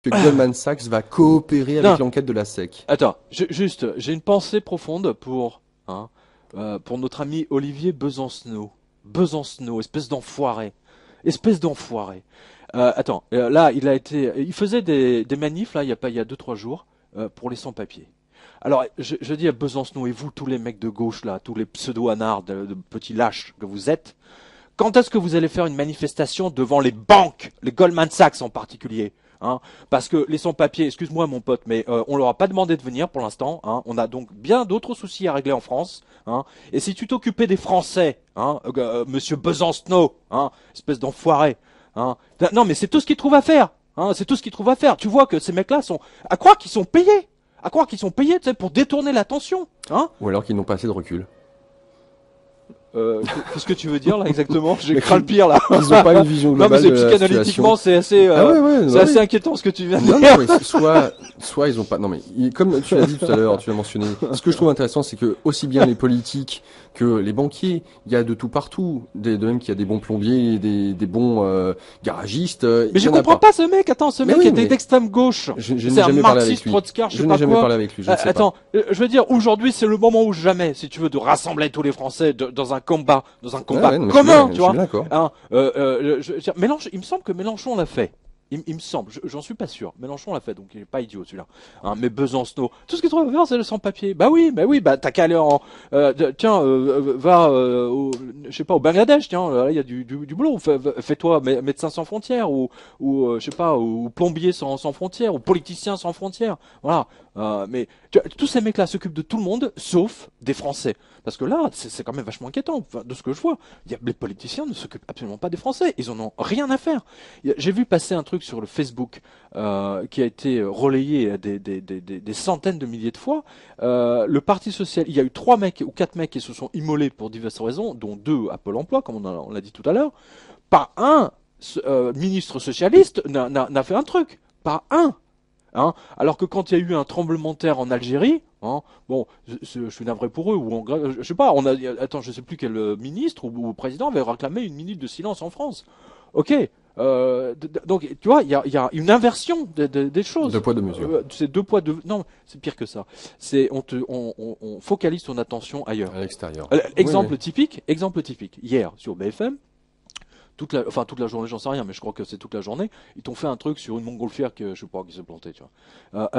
que Goldman Sachs va coopérer avec l'enquête de la SEC. Attends, j'ai une pensée profonde pour notre ami Olivier Besancenot. Besancenot, espèce d'enfoiré. Espèce d'enfoiré. Là, il faisait des manifs, là, il y a 2-3 jours, pour les sans-papiers. Alors, je dis à Besancenot, et vous, tous les mecs de gauche, là, tous les pseudo-anards, de petits lâches que vous êtes, quand est-ce que vous allez faire une manifestation devant les banques, les Goldman Sachs en particulier, parce que les sans-papiers, excuse-moi mon pote, mais on leur a pas demandé de venir pour l'instant. On a donc bien d'autres soucis à régler en France. Et si tu t'occupais des Français, Monsieur Besancenot, espèce d'enfoiré, non mais c'est tout ce qu'ils trouvent à faire. C'est tout ce qu'ils trouvent à faire. Tu vois que ces mecs-là sont à croire qu'ils sont payés, tu sais, pour détourner l'attention. Ou alors qu'ils n'ont pas assez de recul. Qu'est-ce que tu veux dire là exactement? J'ai craint le pire là. Ils n'ont pas une vision globale. Non mais c'est psychanalytiquement c'est assez, assez inquiétant ce que tu viens de dire. Non, mais soit ils ont pas. Non mais comme tu l'as dit tout à l'heure, tu l'as mentionné. Ce que je trouve intéressant, c'est que aussi bien les politiques que les banquiers, il y a de tout partout. De même qu'il y a des bons plombiers, des bons garagistes. Mais je comprends pas ce mec. Attends, ce mec était d'extrême gauche. Je n'ai jamais parlé avec lui. Je n'ai jamais parlé avec lui. Je veux dire, aujourd'hui c'est le moment ou jamais, si tu veux, de rassembler tous les Français dans un combat commun, tu vois. Il me semble que Mélenchon l'a fait. Il me semble, j'en suis pas sûr. Mélenchon l'a fait, donc il est pas idiot celui-là. Mais Besancenot, tout ce qu'il trouve à faire, c'est le sans-papier. Bah oui, t'as qu'à aller je sais pas, au Bangladesh, tiens, là il y a du boulot. Fais-toi médecin sans frontières ou je sais pas, ou plombier sans frontières ou politicien sans frontières. Voilà. Mais tous ces mecs-là s'occupent de tout le monde, sauf des Français. Parce que là, c'est quand même vachement inquiétant. Enfin, de ce que je vois, les politiciens ne s'occupent absolument pas des Français. Ils en ont rien à faire. J'ai vu passer un truc sur le Facebook qui a été relayé des centaines de milliers de fois. Le Parti social, il y a eu 3 mecs ou 4 mecs qui se sont immolés pour diverses raisons, dont 2 à Pôle emploi, comme on l'a dit tout à l'heure. Pas un ministre socialiste n'a fait un truc. Pas un. Alors que quand il y a eu un tremblement de terre en Algérie, je suis navré pour eux, je sais pas, je sais plus quel ministre ou président avait réclamé une minute de silence en France. Ok, donc tu vois, il y a une inversion des choses. 2 poids 2 mesures. C'est 2 poids 2. Non, c'est pire que ça. C'est on focalise son attention ailleurs. À l'extérieur. Exemple typique. Hier sur BFM. Toute la journée, j'en sais rien, mais je crois que c'est toute la journée. Ils t'ont fait un truc sur une montgolfière que je sais pas qui s'est plantée, tu vois.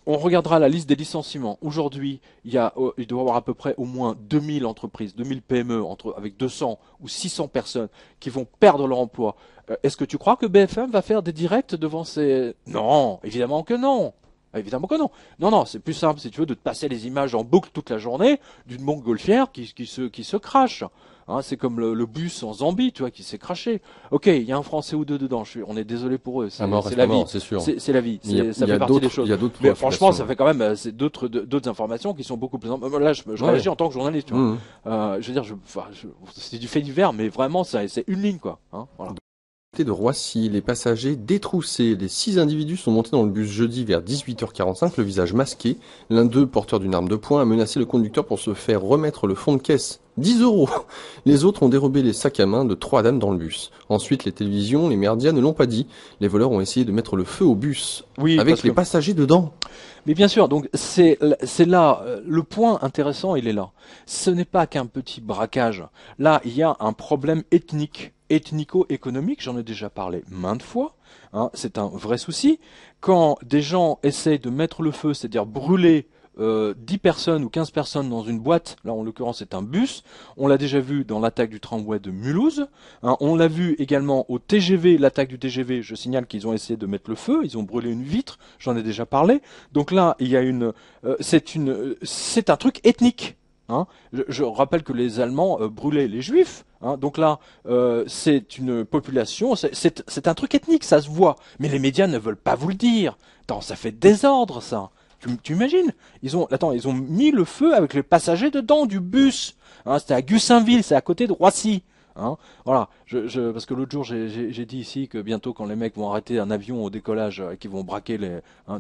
On regardera la liste des licenciements. Aujourd'hui, il doit y avoir à peu près au moins 2000 entreprises, 2000 PME avec 200 ou 600 personnes qui vont perdre leur emploi. Est-ce que tu crois que BFM va faire des directs devant ces... Non, évidemment que non. Évidemment que non. Non, c'est plus simple, si tu veux, de te passer les images en boucle toute la journée d'une montgolfière qui se crache. C'est comme le bus en Zambie, tu vois, qui s'est craché. Ok, il y a un Français ou 2 dedans. On est désolé pour eux. C'est la vie. C'est sûr. C'est la vie. Ça fait partie des choses. Mais franchement, ça fait quand même d'autres informations qui sont beaucoup plus. Là, je réagis en tant que journaliste. Tu vois. Je veux dire, c'est du fait divers, mais vraiment, c'est une ligne, quoi. Voilà. De Roissy, les passagers détroussés. Les 6 individus sont montés dans le bus jeudi vers 18h45, le visage masqué. L'un d'eux, porteur d'une arme de poing, a menacé le conducteur pour se faire remettre le fond de caisse. 10 €. Les autres ont dérobé les sacs à main de 3 dames dans le bus. Ensuite, les télévisions, les médias ne l'ont pas dit. Les voleurs ont essayé de mettre le feu au bus, avec les passagers dedans. Mais bien sûr, donc c'est là, le point intéressant, il est là. Ce n'est pas qu'un petit braquage. Là, il y a un problème ethnico-économique, j'en ai déjà parlé maintes fois, c'est un vrai souci. Quand des gens essayent de mettre le feu, c'est-à-dire brûler 10 personnes ou 15 personnes dans une boîte, là en l'occurrence c'est un bus, on l'a déjà vu dans l'attaque du tramway de Mulhouse, on l'a vu également au TGV, l'attaque du TGV, je signale qu'ils ont essayé de mettre le feu, ils ont brûlé une vitre, j'en ai déjà parlé, donc là il y a c'est un truc ethnique. Je rappelle que les Allemands brûlaient les Juifs, donc là c'est une population, c'est un truc ethnique, ça se voit, mais les médias ne veulent pas vous le dire. Attends, ça fait désordre ça. Tu imagines? Ils ont mis le feu avec les passagers dedans du bus. C'était à Gussainville, c'est à côté de Roissy. Hein, voilà, parce que l'autre jour j'ai dit ici que bientôt quand les mecs vont arrêter un avion au décollage, qu'ils vont braquer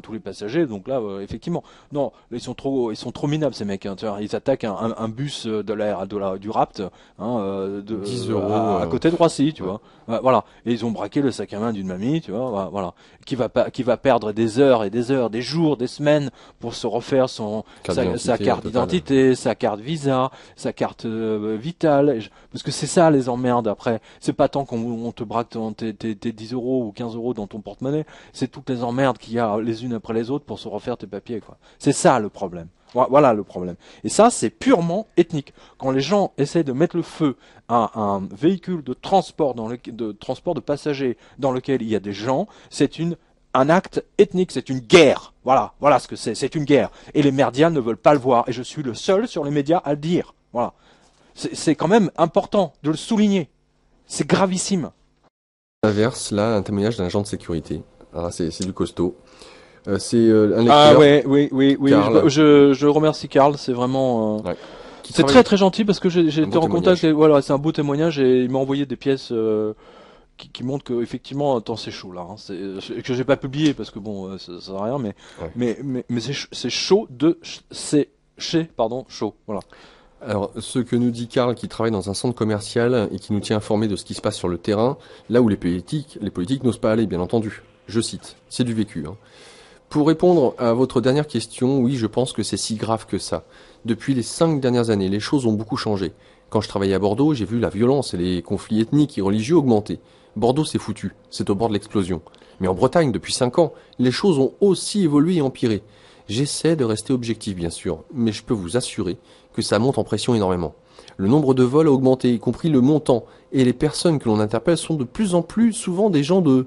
tous les passagers, donc là effectivement, non, là, ils sont trop minables ces mecs, hein, tu vois, ils attaquent un bus du Rapt, hein, 10 euros. à côté de Roissy, tu Ouais. vois, voilà, et ils ont braqué le sac à main d'une mamie, tu vois, voilà, qui va perdre des heures et des heures, des jours, des semaines pour se refaire sa carte d'identité, sa carte Visa, sa carte vitale, parce que c'est ça les emmerdes après. C'est pas tant qu'on te braque tes 10 euros ou 15 euros dans ton porte-monnaie, c'est toutes les emmerdes qu'il y a les unes après les autres pour se refaire tes papiers, quoi. C'est ça le problème. Voilà le problème. Et ça, c'est purement ethnique. Quand les gens essaient de mettre le feu à un véhicule de transport de transport de passagers dans lequel il y a des gens, c'est un acte ethnique, c'est une guerre. Voilà ce que c'est une guerre. Et les médias ne veulent pas le voir. Et je suis le seul sur les médias à le dire. Voilà. C'est quand même important de le souligner. C'est gravissime. L'inverse, là, un témoignage d'un agent de sécurité. Ah, c'est du costaud. C'est un Ah lecteur. ouais, oui. Karl. Je remercie Karl. C'est vraiment. Ouais, qui C'est travaille- très très gentil parce que j'ai été bon en contact. témoignage. Et, voilà, c'est un beau témoignage et il m'a envoyé des pièces qui montrent que effectivement, attends, c'est chaud là. Hein. Que j'ai pas publié parce que bon, ça sert à rien. Ouais. Mais c'est chaud chaud. Voilà. Alors, ce que nous dit Karl, qui travaille dans un centre commercial et qui nous tient informés de ce qui se passe sur le terrain, là où les politiques n'osent pas aller, bien entendu. Je cite, c'est du vécu. Hein. Pour répondre à votre dernière question, oui, je pense que c'est si grave que ça. Depuis les 5 dernières années, les choses ont beaucoup changé. Quand je travaillais à Bordeaux, j'ai vu la violence et les conflits ethniques et religieux augmenter. Bordeaux s'est foutu, c'est au bord de l'explosion. Mais en Bretagne, depuis 5 ans, les choses ont aussi évolué et empiré. J'essaie de rester objectif, bien sûr, mais je peux vous assurer que ça monte en pression énormément. Le nombre de vols a augmenté, y compris le montant, et les personnes que l'on interpelle sont de plus en plus souvent des gens de...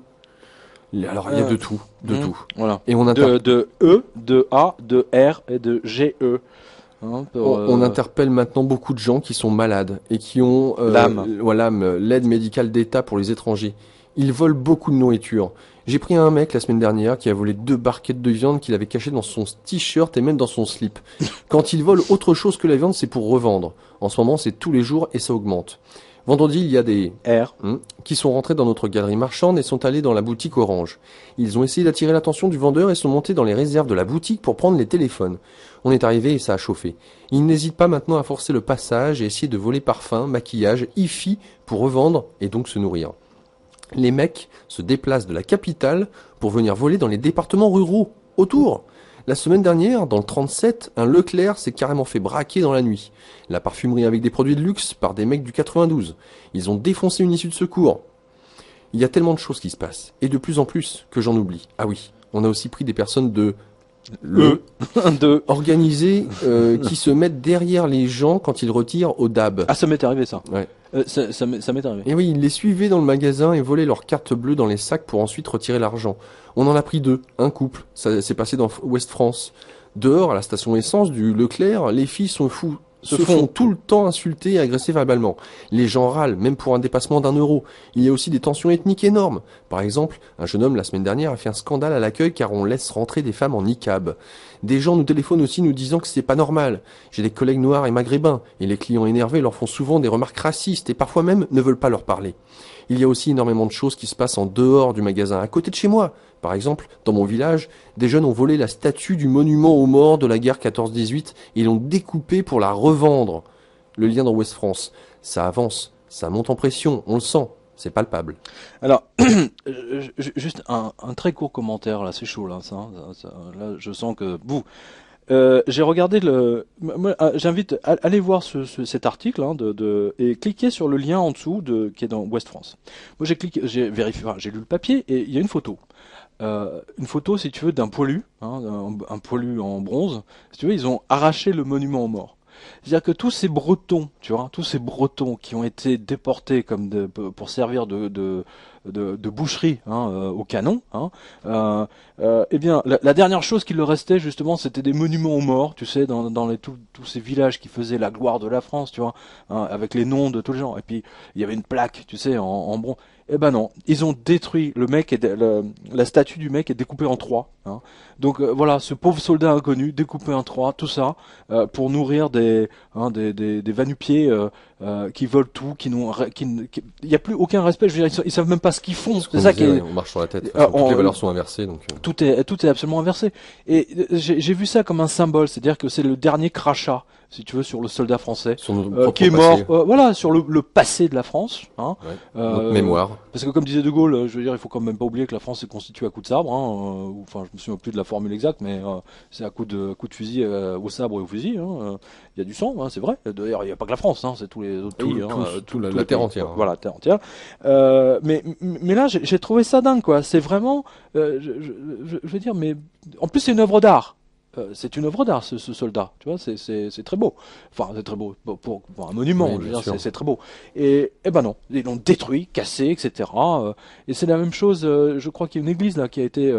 Alors, il y a de tout, tout. Voilà. Et on interpelle... De E, de A, de R et de GE. Hein, On interpelle maintenant beaucoup de gens qui sont malades et qui ont l'aide médicale d'État pour les étrangers. Ils volent beaucoup de nourriture. J'ai pris un mec la semaine dernière qui a volé 2 barquettes de viande qu'il avait cachées dans son t-shirt et même dans son slip. Quand ils volent autre chose que la viande, c'est pour revendre. En ce moment, c'est tous les jours et ça augmente. Vendredi, il y a des R qui sont rentrés dans notre galerie marchande et sont allés dans la boutique Orange. Ils ont essayé d'attirer l'attention du vendeur et sont montés dans les réserves de la boutique pour prendre les téléphones. On est arrivé et ça a chauffé. Ils n'hésitent pas maintenant à forcer le passage et essayer de voler parfum, maquillage, hi-fi pour revendre et donc se nourrir. Les mecs se déplacent de la capitale pour venir voler dans les départements ruraux autour. La semaine dernière, dans le 37, un Leclerc s'est carrément fait braquer dans la nuit. La parfumerie avec des produits de luxe par des mecs du 92. Ils ont défoncé une issue de secours. Il y a tellement de choses qui se passent. Et de plus en plus que j'en oublie. Ah oui, on a aussi pris des personnes de... organisées qui se mettent derrière les gens quand ils retirent au DAB. Ah, ça m'est arrivé ça. Ouais. Ça m'est arrivé. Et oui, ils les suivaient dans le magasin et volaient leurs cartes bleues dans les sacs pour ensuite retirer l'argent. On en a pris 2, un couple, ça s'est passé dans Ouest France. Dehors, à la station essence du Leclerc, les filles se font tout le temps insulter et agresser verbalement. Les gens râlent, même pour un dépassement d'1 euro. Il y a aussi des tensions ethniques énormes. Par exemple, un jeune homme la semaine dernière a fait un scandale à l'accueil car on laisse rentrer des femmes en niqab. Des gens nous téléphonent aussi nous disant que c'est pas normal. J'ai des collègues noirs et maghrébins, et les clients énervés leur font souvent des remarques racistes et parfois même ne veulent pas leur parler. Il y a aussi énormément de choses qui se passent en dehors du magasin, à côté de chez moi. Par exemple, dans mon village, des jeunes ont volé la statue du monument aux morts de la guerre 14-18 et l'ont découpée pour la revendre. Le lien dans Ouest France, ça avance, ça monte en pression, on le sent, c'est palpable. Alors, juste un très court commentaire là, c'est chaud là, là, je sens que j'ai regardé j'invite à aller voir cet article hein, et cliquer sur le lien en dessous qui est dans Ouest France. Moi j'ai vérifié, j'ai lu le papier et il y a une photo. Une photo, si tu veux, d'un poilu, hein, un poilu en bronze. Si tu veux, ils ont arraché le monument aux morts. C'est-à-dire que tous ces Bretons, tu vois, tous ces Bretons qui ont été déportés pour servir de boucherie hein, au canon, hein, eh bien, la dernière chose qui leur restait justement, c'était des monuments aux morts, tu sais, dans tous ces villages qui faisaient la gloire de la France, tu vois, hein, avec les noms de tous les gens. Et puis il y avait une plaque, tu sais, en bronze. Eh ben non, ils ont détruit le mec la statue du mec est découpée en 3. Hein. Donc voilà, ce pauvre soldat inconnu, découpé en trois, tout ça, pour nourrir des va-nu-pieds qui veulent tout, il n'y a plus aucun respect. Je veux dire, ils savent même pas ce qu'ils font. C'est ça qui est. On marche sur la tête. Toutes les valeurs sont inversées, donc. Tout est absolument inversé. Et j'ai vu ça comme un symbole, c'est-à-dire que c'est le dernier crachat, si tu veux, sur le soldat français qui est mort. Voilà, sur le passé de la France. Hein, notre mémoire. Parce que comme disait De Gaulle, je veux dire, il faut quand même pas oublier que la France est constituée à coups de sabre. Hein, enfin, je me souviens plus de la formule exacte, mais c'est à coups de fusil au sabre et au fusil. Hein, il y a du sang, hein, c'est vrai. D'ailleurs, il n'y a pas que la France, hein, c'est tous les autres pays. La terre entière. Voilà, la terre entière. Mais là, j'ai trouvé ça dingue, quoi. C'est vraiment, je veux dire, mais en plus, c'est une œuvre d'art. C'est une œuvre d'art, ce soldat. Tu vois, c'est très beau. Enfin, c'est très beau pour un monument. Oui, je veux dire, c'est très beau. Et ben non, ils l'ont détruit, cassé, etc. Et c'est la même chose. Je crois qu'il y a une église là qui a été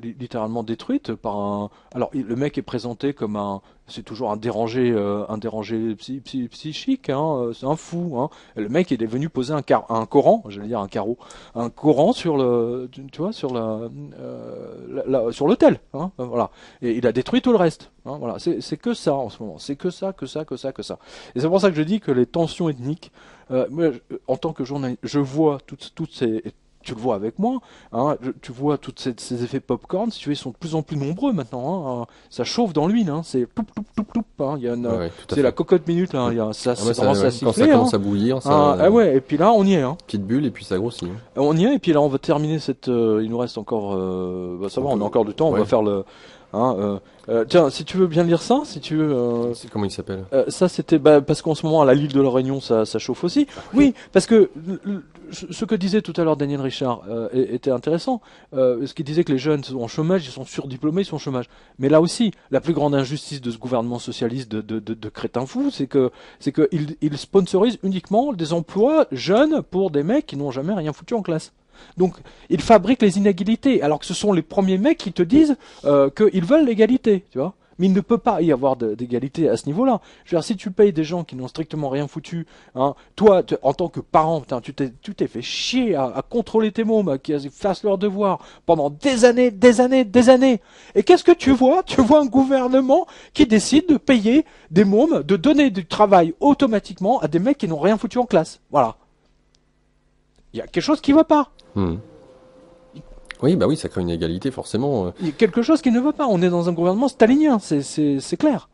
littéralement détruite par un. Alors, le mec est présenté comme c'est toujours un dérangé psychique. Hein, c'est un fou. Hein. Et le mec est venu poser un Coran, j'allais dire un Coran sur tu vois, sur sur l'autel. Hein, voilà. Et il a détruit tout le reste. Hein, voilà. C'est que ça en ce moment. C'est que ça. Et c'est pour ça que je dis que les tensions ethniques. Moi, en tant que journaliste, je vois toutes ces. Tu le vois avec moi, hein, tu vois tous ces effets popcorn, si tu veux, ils sont de plus en plus nombreux maintenant. Hein, ça chauffe dans l'huile, hein, c'est ploup, ploup, ploup, ploup, hein, il y a c'est la cocotte minute, là, ça commence à siffler. Quand ça commence à bouillir, ça... ouais, et puis là, on y est. Hein. Petite bulle, et puis ça grossit. Hein. On y est, et puis là, on va terminer cette... il nous reste encore... ça va, on a encore du temps, on va faire le... Hein, tiens, si tu veux bien lire ça, si tu veux. Comment il s'appelle ça, c'était parce qu'en ce moment à l'île de la Réunion, ça chauffe aussi. Oui, parce que ce que disait tout à l'heure Daniel Richard était intéressant. Ce qu'il disait que les jeunes sont en chômage, ils sont surdiplômés, ils sont en chômage. Mais là aussi, la plus grande injustice de ce gouvernement socialiste de crétins fous, c'est que il sponsorise uniquement des emplois jeunes pour des mecs qui n'ont jamais rien foutu en classe. Donc, ils fabriquent les inégalités, alors que ce sont les premiers mecs qui te disent qu'ils veulent l'égalité, tu vois. Mais il ne peut pas y avoir d'égalité à ce niveau-là. Je veux dire, si tu payes des gens qui n'ont strictement rien foutu, hein, toi, en tant que parent, putain, tu t'es fait chier à contrôler tes mômes, à qu'ils fassent leurs devoirs pendant des années. Et qu'est-ce que tu vois? Tu vois un gouvernement qui décide de payer des mômes, de donner du travail automatiquement à des mecs qui n'ont rien foutu en classe. Voilà. Il y a quelque chose qui ne va pas. Oui, bah oui, ça crée une égalité forcément. Il y a quelque chose qui ne va pas. On est dans un gouvernement stalinien, c'est clair.